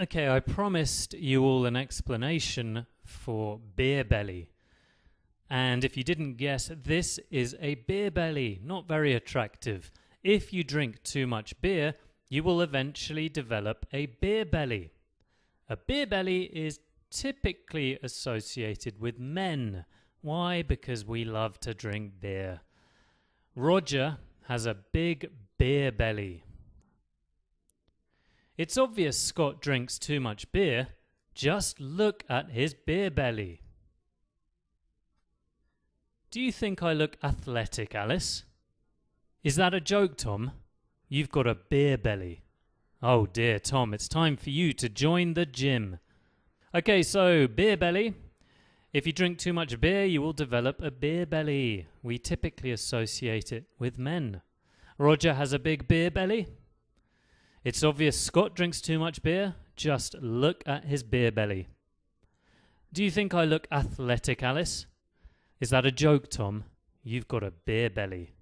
Okay, I promised you all an explanation for beer belly. And if you didn't guess, this is a beer belly, not very attractive. If you drink too much beer, you will eventually develop a beer belly. A beer belly is typically associated with men. Why? Because we love to drink beer. Roger has a big beer belly. It's obvious Scott drinks too much beer. Just look at his beer belly. Do you think I look athletic, Alice? Is that a joke, Tom? You've got a beer belly. Oh dear, Tom, it's time for you to join the gym. Okay, so beer belly. If you drink too much beer, you will develop a beer belly. We typically associate it with men. Roger has a big beer belly. It's obvious Scott drinks too much beer. Just look at his beer belly. Do you think I look athletic, Alice? Is that a joke, Tom? You've got a beer belly.